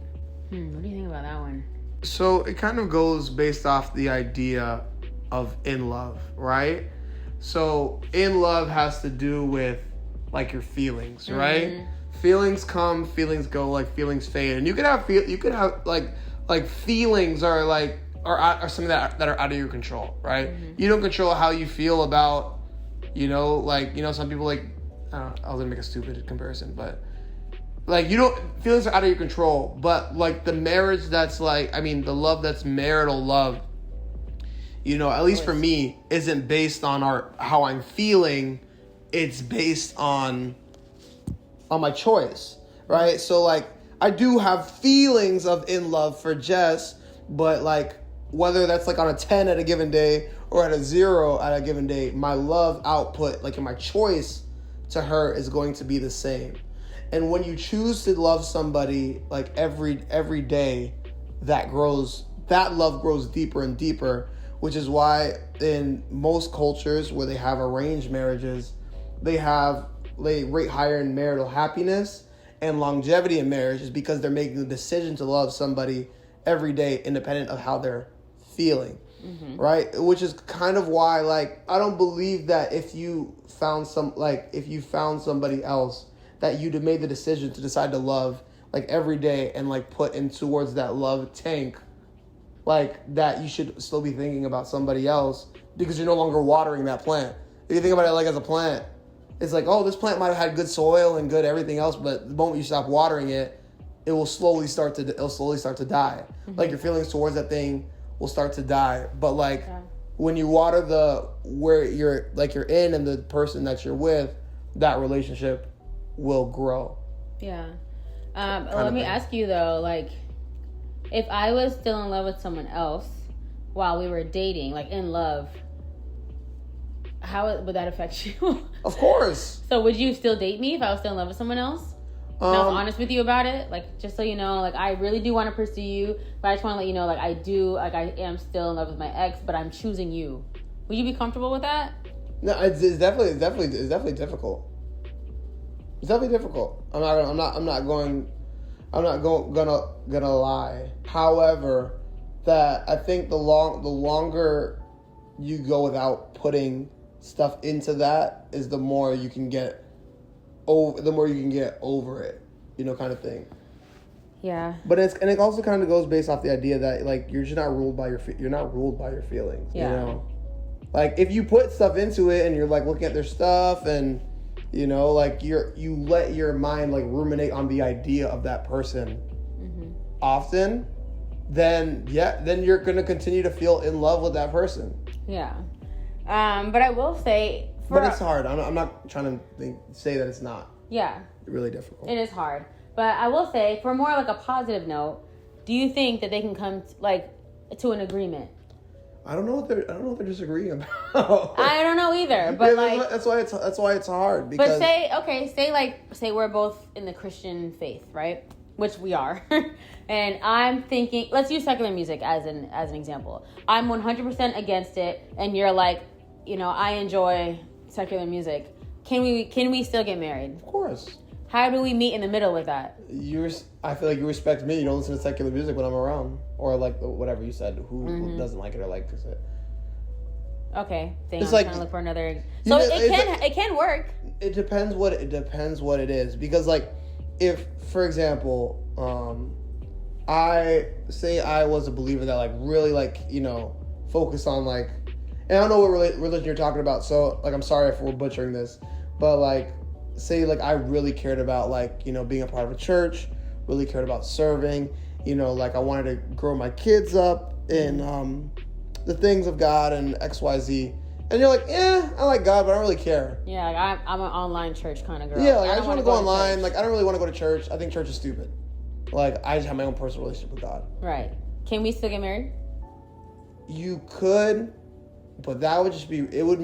[SPEAKER 2] What do you think about that one?
[SPEAKER 1] So it kind of goes based off the idea of in love, right? So in love has to do with like your feelings, right? Feelings come, feelings go, like feelings fade, and you could have like feelings are something that are out of your control, right? You don't control how you feel about, some people like, I was gonna make a stupid comparison, but like feelings are out of your control, but like the marriage that's like, the love that's marital love, at least for me, isn't based on how I'm feeling. It's based on my choice, right? So like I do have feelings of in love for Jess, but like whether that's like on a 10 at a given day or at a 0 at a given day, my love output, like in my choice to her, is going to be the same. And when you choose to love somebody like every day, that love grows deeper and deeper, which is why in most cultures where they have arranged marriages, they rate higher in marital happiness and longevity in marriage, is because they're making the decision to love somebody every day independent of how they're feeling, right? Which is kind of why, like, I don't believe that if you found somebody else that you'd have made the decision to decide to love like every day and like put in towards that love tank, like that you should still be thinking about somebody else because you're no longer watering that plant. If you think about it like as a plant, it's like, oh, this plant might have had good soil and good everything else, but the moment you stop watering it, it'll slowly start to die. Like your feelings towards that thing will start to die. But like when you water where you're in and the person that you're with, that relationship will grow.
[SPEAKER 2] Yeah. Let me ask you though, like, if I was still in love with someone else while we were dating, like in love, how would that affect you?
[SPEAKER 1] Of course.
[SPEAKER 2] So would you still date me if I was still in love with someone else? And I was honest with you about it, like, just so you know, like, I really do want to pursue you, but I just want to let you know, like, I am still in love with my ex, but I'm choosing you. Would you be comfortable with that?
[SPEAKER 1] No, it's definitely difficult. It's definitely difficult. I'm not gonna lie. However, that I think the longer you go without putting stuff into that, is the more you can get over it, kind of thing.
[SPEAKER 2] Yeah.
[SPEAKER 1] But it also kind of goes based off the idea that like you're just not ruled by your feelings.
[SPEAKER 2] Yeah.
[SPEAKER 1] Like if you put stuff into it and you're like looking at their stuff and like you let your mind like ruminate on the idea of that person often, then you're gonna continue to feel in love with that person.
[SPEAKER 2] Yeah. But I will say,
[SPEAKER 1] but it's hard. I'm not trying to say that it's not.
[SPEAKER 2] Yeah.
[SPEAKER 1] Really difficult.
[SPEAKER 2] It is hard. But I will say, for more like a positive note, do you think that they can come to an agreement?
[SPEAKER 1] I don't know what they're disagreeing about.
[SPEAKER 2] I don't know either. But
[SPEAKER 1] that's why it's hard. Because
[SPEAKER 2] but say we're both in the Christian faith, right? Which we are. And I'm thinking, let's use secular music as an example. I'm 100% against it, and you're like, I enjoy secular music. Can we still get married?
[SPEAKER 1] Of course.
[SPEAKER 2] How do we meet in the middle with that?
[SPEAKER 1] I feel like you respect me. You don't listen to secular music when I'm around, or like whatever you said. Who doesn't like it or likes it?
[SPEAKER 2] Okay,
[SPEAKER 1] I'm
[SPEAKER 2] trying to look for another. So it can work.
[SPEAKER 1] It depends what it is, because like if, for example, I was a believer that like really like focus on like, and I don't know what religion you're talking about, so like I'm sorry if we're butchering this, but like say like I really cared about like being a part of a church, really cared about serving, like I wanted to grow my kids up in the things of God and XYZ, And you're like, I like God, but I don't really care.
[SPEAKER 2] Yeah, like I'm an online church kind of girl.
[SPEAKER 1] Yeah, like I just want to go online. Like I don't really want to go to church. I think church is stupid. Like I just have my own personal relationship with God.
[SPEAKER 2] Right. Can we still get married?
[SPEAKER 1] You could, but that would just be. It would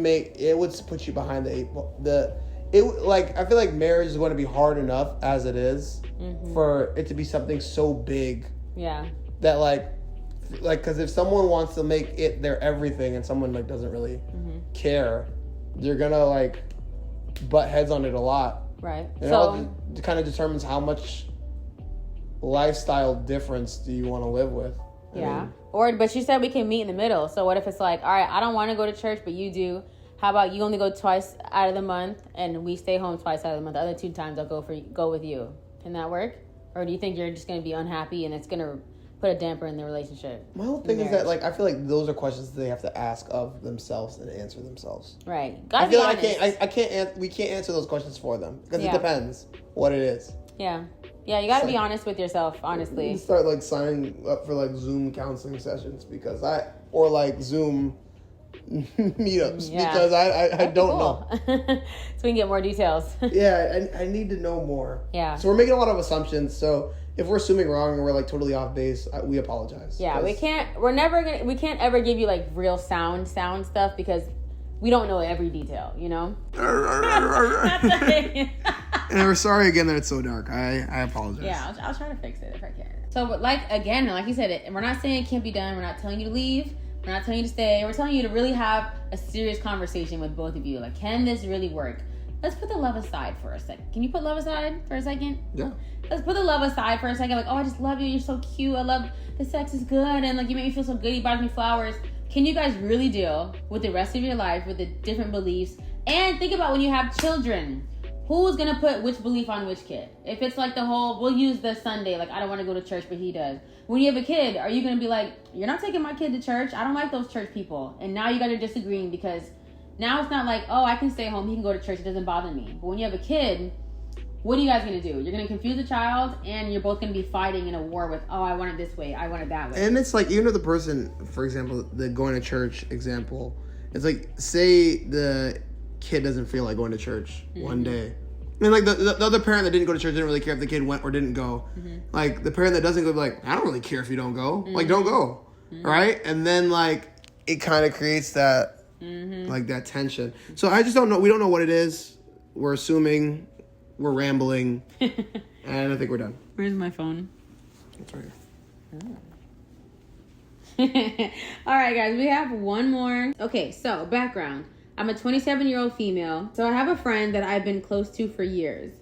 [SPEAKER 1] put you behind the eight ball. I feel like marriage is going to be hard enough as it is for it to be something so big.
[SPEAKER 2] Yeah.
[SPEAKER 1] That like, because if someone wants to make it their everything and someone like doesn't really care, they're gonna like butt heads on it a lot.
[SPEAKER 2] Right.
[SPEAKER 1] So it kind of determines how much lifestyle difference do you want to live with.
[SPEAKER 2] Yeah. But you said we can meet in the middle. So what if it's like, all right, I don't want to go to church, but you do. How about you only go twice out of the month and we stay home twice out of the month? The other 2 times I'll go with you. Can that work? Or do you think you're just going to be unhappy and it's going to put a damper in the relationship?
[SPEAKER 1] My whole thing is that like I feel like those are questions they have to ask of themselves and answer themselves.
[SPEAKER 2] Right.
[SPEAKER 1] I feel like we can't answer those questions for them because it depends what it is.
[SPEAKER 2] Yeah. Yeah, you got to be honest with yourself, honestly.
[SPEAKER 1] You start like signing up for like Zoom counseling sessions or like Zoom meetups because I don't know.
[SPEAKER 2] So we can get more details.
[SPEAKER 1] Yeah, I need to know more.
[SPEAKER 2] Yeah.
[SPEAKER 1] So we're making a lot of assumptions. So if we're assuming wrong and we're like totally off base, we apologize.
[SPEAKER 2] Yeah, we can't ever give you like real sound stuff because we don't know every detail, you know?
[SPEAKER 1] And we're sorry again that it's so dark. I apologize.
[SPEAKER 2] Yeah, I'll try to fix it if I can. So, but like you said, we're not saying it can't be done. We're not telling you to leave. We're not telling you to stay. We're telling you to really have a serious conversation with both of you. Like, can this really work? Let's put the love aside for a second. Can you put love aside for a second?
[SPEAKER 1] Yeah.
[SPEAKER 2] Let's put the love aside for a second. Like, oh, I just love you. You're so cute. I love the sex is good. And like, you make me feel so good. You buy me flowers. Can you guys really deal with the rest of your life with the different beliefs? And think about when you have children. Who's going to put which belief on which kid? If it's like the whole, we'll use the Sunday, like I don't want to go to church, but he does. When you have a kid, are you going to be like, you're not taking my kid to church? I don't like those church people. And now you guys are disagreeing because now it's not like, oh, I can stay home. He can go to church. It doesn't bother me. But when you have a kid, what are you guys going to do? You're going to confuse the child and you're both going to be fighting in a war with, oh, I want it this way. I want it that way.
[SPEAKER 1] And it's like, even if the person, for example, the going to church example, it's like, say the kid doesn't feel like going to church one day. I mean, like, the other parent that didn't go to church didn't really care if the kid went or didn't go. Like, the parent that doesn't go, like, I don't really care if you don't go. Like, don't go. Right? And then, like, it kind of creates that, like, that tension. So I just don't know. We don't know what it is. We're assuming. We're rambling. And I think we're done.
[SPEAKER 2] Where's my phone?
[SPEAKER 1] It's right
[SPEAKER 2] here. All right, guys. We have one more. Okay, so background. I'm a 27-year-old female, so I have a friend that I've been close to for years.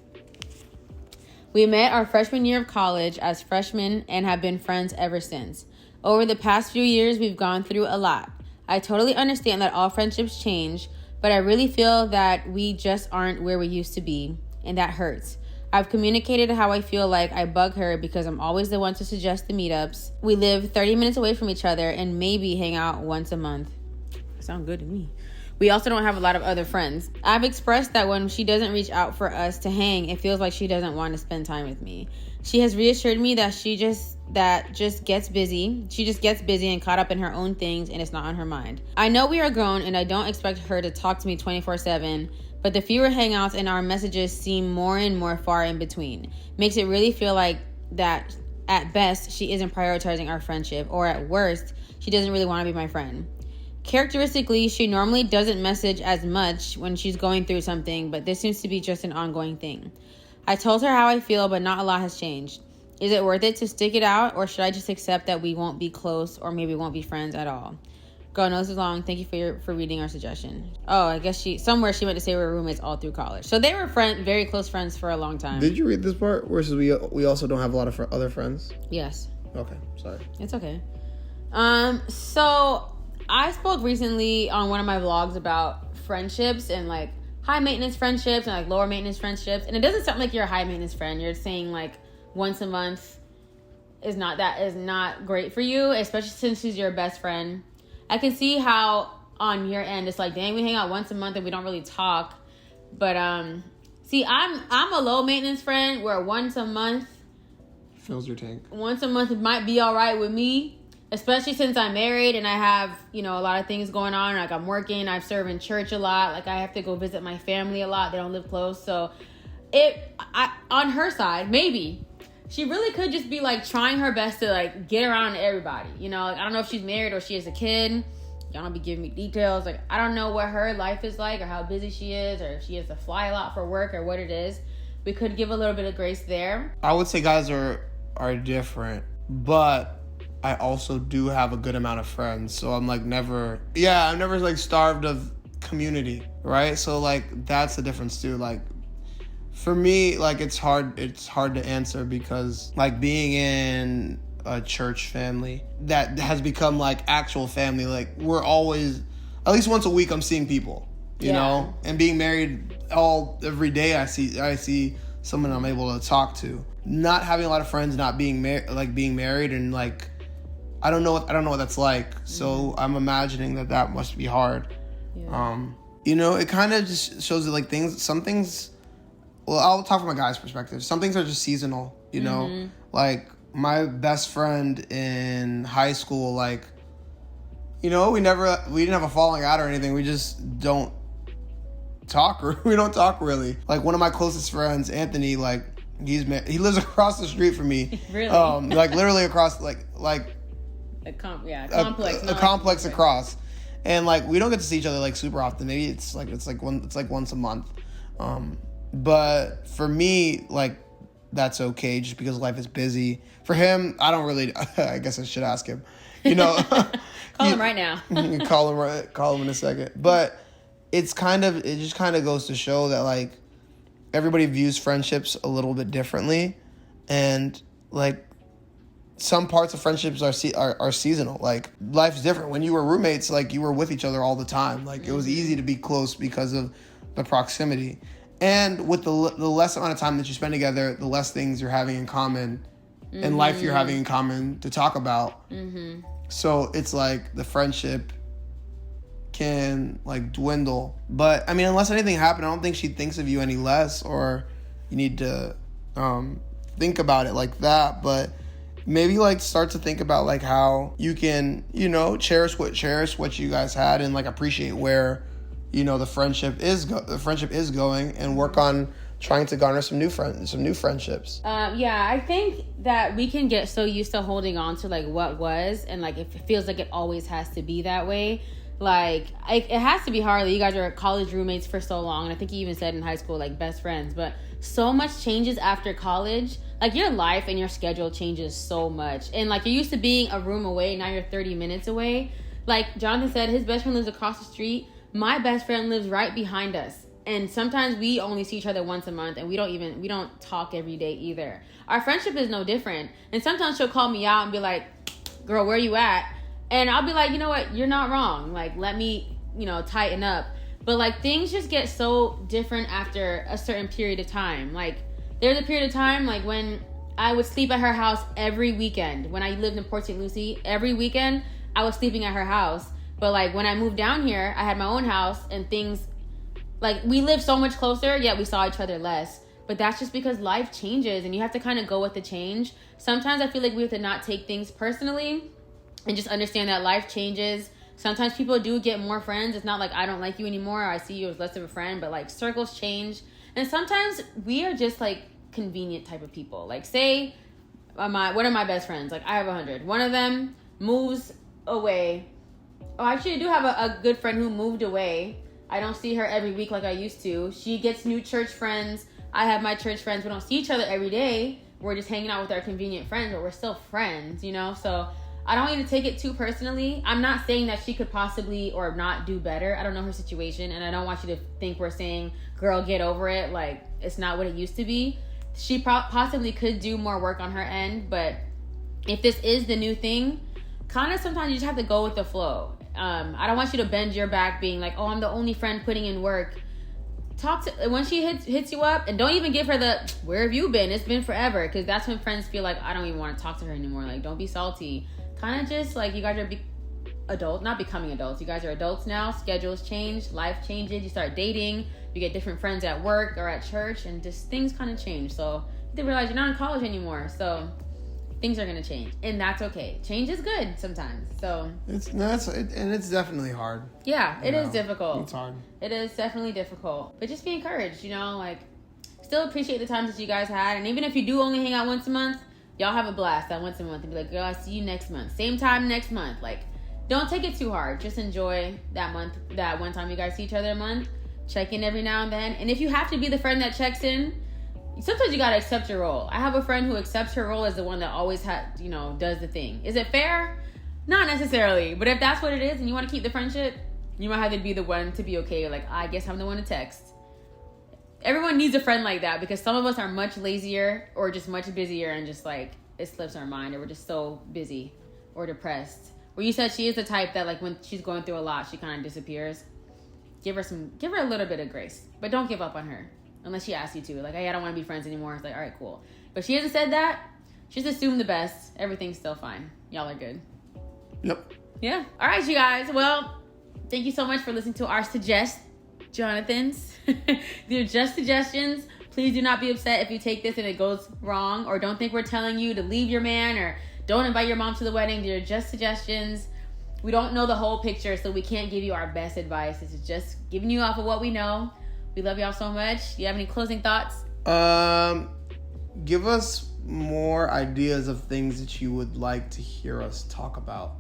[SPEAKER 2] We met our freshman year of college as freshmen and have been friends ever since. Over the past few years, we've gone through a lot. I totally understand that all friendships change, but I really feel that we just aren't where we used to be, and that hurts. I've communicated how I feel like I bug her because I'm always the one to suggest the meetups. We live 30 minutes away from each other and maybe hang out once a month. Sound good to me. We also don't have a lot of other friends. I've expressed that when she doesn't reach out for us to hang, it feels like she doesn't want to spend time with me. She has reassured me that she just gets busy. She just gets busy and caught up in her own things and it's not on her mind. I know we are grown and I don't expect her to talk to me 24/7, but the fewer hangouts and our messages seem more and more far in between. Makes it really feel like that at best she isn't prioritizing our friendship, or at worst, she doesn't really want to be my friend. Characteristically, she normally doesn't message as much when she's going through something, but this seems to be just an ongoing thing. I told her how I feel, but not a lot has changed. Is it worth it to stick it out, or should I just accept that we won't be close or maybe won't be friends at all? Girl, no, this is long. Thank you for reading our suggestion. Oh, I guess she meant to say we were roommates all through college. So they were very close friends for a long time.
[SPEAKER 1] Did you read this part? Versus we also don't have a lot of other friends?
[SPEAKER 2] Yes.
[SPEAKER 1] Okay, sorry.
[SPEAKER 2] It's okay. So I spoke recently on one of my vlogs about friendships and like high maintenance friendships and like lower maintenance friendships. And it doesn't sound like you're a high maintenance friend. You're saying like once a month is not great for you, especially since she's your best friend. I can see how on your end it's like, dang, we hang out once a month and we don't really talk. But see, I'm a low maintenance friend where once a month
[SPEAKER 1] fills your tank.
[SPEAKER 2] Once a month it might be all right with me. especially since I'm married and I have, a lot of things going on. Like I'm working, I've served in church a lot. Like I have to go visit my family a lot. They don't live close. So on her side, maybe she really could just be like trying her best to like get around to everybody. Like I don't know if she's married or she has a kid. Y'all don't be giving me details. Like I don't know what her life is like or how busy she is or if she has to fly a lot for work or what it is. We could give a little bit of grace there.
[SPEAKER 1] I would say guys are different, but I also do have a good amount of friends. So I'm like I'm never like starved of community, right? So like that's the difference too. Like for me, like it's hard to answer because like being in a church family that has become like actual family, like we're always, at least once a week I'm seeing people, you know, and being married every day I see someone I'm able to talk to. Not having a lot of friends, not being married and like I don't know what that's like. So I'm imagining that must be hard. Yeah. It kind of just shows that like some things, well, I'll talk from a guy's perspective. Some things are just seasonal, like my best friend in high school, like, we didn't have a falling out or anything. We just don't talk. We don't talk really. Like one of my closest friends, Anthony, like he lives across the street from me.
[SPEAKER 2] Really?
[SPEAKER 1] Like literally across, like
[SPEAKER 2] a complex.
[SPEAKER 1] A complex across. And like we don't get to see each other like super often. Maybe it's like once a month. But for me, like that's okay just because life is busy. For him, I don't really, I guess I should ask him,
[SPEAKER 2] Call him right now.
[SPEAKER 1] Call him in a second. But it just kind of goes to show that like everybody views friendships a little bit differently. And like some parts of friendships are seasonal. Like life's different. When you were roommates, like you were with each other all the time. Like it was easy to be close because of the proximity. And with the less amount of time that you spend together, the less things you're having in common and life you're having in common to talk about. Mm-hmm. So it's like the friendship can like dwindle. But I mean, unless anything happened, I don't think she thinks of you any less you need to think about it like that. But maybe like start to think about like how you can, cherish what you guys had and like appreciate where the friendship is going and work on trying to garner some new friendships.
[SPEAKER 2] I think that we can get so used to holding on to like what was and like it feels like it always has to be that way. Like it has to be hard that you guys are college roommates for so long, and I think you even said in high school like best friends, but so much changes after college. Like your life and your schedule changes so much, and like you're used to being a room away, now you're 30 minutes away. Like Jonathan said, his best friend lives across the street. My best friend lives right behind us. And sometimes we only see each other once a month and we don't talk every day either. Our friendship is no different. And sometimes she'll call me out and be like, girl, where you at? And I'll be like, you know what? You're not wrong. Like, let me, tighten up. But like things just get so different after a certain period of time. Like there's a period of time like when I would sleep at her house every weekend. When I lived in Port St. Lucie, every weekend I was sleeping at her house. But like when I moved down here, I had my own house and things, like we lived so much closer, yet we saw each other less. But that's just because life changes and you have to kind of go with the change. Sometimes I feel like we have to not take things personally and just understand that life changes. Sometimes people do get more friends. It's not like I don't like you anymore or I see you as less of a friend, but like circles change. And sometimes we are just like convenient type of people. Like say, one of my best friends, like I have 100. One of them moves away. Oh, actually, I do have a good friend who moved away. I don't see her every week like I used to. She gets new church friends. I have my church friends. We don't see each other every day. We're just hanging out with our convenient friends, but we're still friends, So I don't need to take it too personally. I'm not saying that she could possibly or not do better. I don't know her situation, and I don't want you to think we're saying, girl, get over it. Like, it's not what it used to be. She possibly could do more work on her end, but if this is the new thing, kind of sometimes you just have to go with the flow. I don't want you to bend your back being like, oh, I'm the only friend putting in work. Talk to when she hits you up, and don't even give her the where have you been? It's been forever, because that's when friends feel like I don't even want to talk to her anymore. Like, don't be salty. Kind of just like you guys are not becoming adults. You guys are adults now. Schedules change, life changes. You start dating. You get different friends at work or at church, and just things kind of change. So you have to realize you're not in college anymore. So things are gonna change, and that's okay. Change is good sometimes. So
[SPEAKER 1] it's definitely hard.
[SPEAKER 2] Yeah, it is difficult.
[SPEAKER 1] It's hard.
[SPEAKER 2] It is definitely difficult, but just be encouraged. Like still appreciate the times that you guys had, and even if you do only hang out once a month, y'all have a blast that once a month and be like, girl, I see you next month, same time next month. Like, don't take it too hard. Just enjoy that month, that one time you guys see each other a month. Check in every now and then, and if you have to be the friend that checks in, sometimes you gotta accept your role. I have a friend who accepts her role as the one that always does the thing. Is it fair? Not necessarily, but if that's what it is and you want to keep the friendship, you might have to be the one to be okay. Like, I guess I'm the one to text. Everyone needs a friend like that, because some of us are much lazier or just much busier, and just like it slips our mind, or we're just so busy or depressed. Where you said she is the type that, like, when she's going through a lot, she kind of disappears. Give her a little bit of grace, but don't give up on her. Unless she asks you to. Like, hey, I don't want to be friends anymore. It's like, all right, cool. But she hasn't said that. She's assumed the best. Everything's still fine. Y'all are good.
[SPEAKER 1] Yep.
[SPEAKER 2] Yeah. All right, you guys. Well, thank you so much for listening to our Jonathans. They're just suggestions. Please do not be upset if you take this and it goes wrong, or don't think we're telling you to leave your man, or don't invite your mom to the wedding. They're just suggestions. We don't know the whole picture, so we can't give you our best advice. This is just giving you off of what we know. We love y'all so much. Do you have any closing thoughts?
[SPEAKER 1] Give us more ideas of things that you would like to hear us talk about.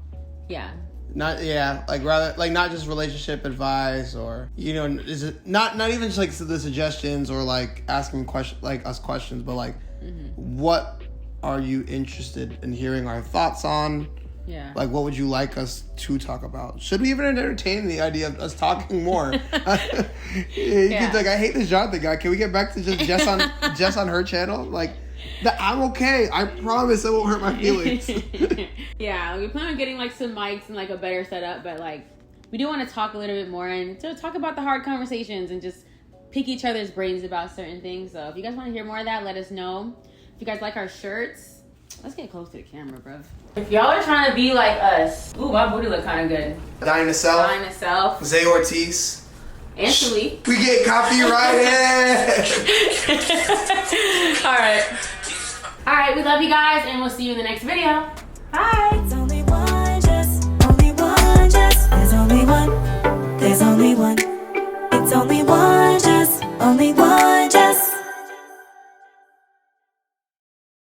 [SPEAKER 2] Yeah.
[SPEAKER 1] Not just relationship advice, or is it not even just like the suggestions, or like asking questions, but like what are you interested in hearing our thoughts on?
[SPEAKER 2] Yeah.
[SPEAKER 1] Like, what would you like us to talk about? Should we even entertain the idea of us talking more? You could like, I hate this Jonathan guy. Can we get back to just Jess on her channel? Like, I'm okay. I promise it won't hurt my feelings.
[SPEAKER 2] Yeah, we plan on getting like some mics and like a better setup, but like we do want to talk a little bit more and to talk about the hard conversations and just pick each other's brains about certain things. So if you guys want to hear more of that, let us know. If you guys like our shirts, let's get close to the camera, bruv. If y'all are trying to be like us, ooh, my booty look kind of good.
[SPEAKER 1] Dying to Self. Zay Ortiz.
[SPEAKER 2] And Shalik.
[SPEAKER 1] We get coffee right here.
[SPEAKER 2] All right, we love you guys, and we'll see you in the next video. Bye.
[SPEAKER 3] It's only one, just only one, just there's only one, there's only one. It's only one, just only one, just.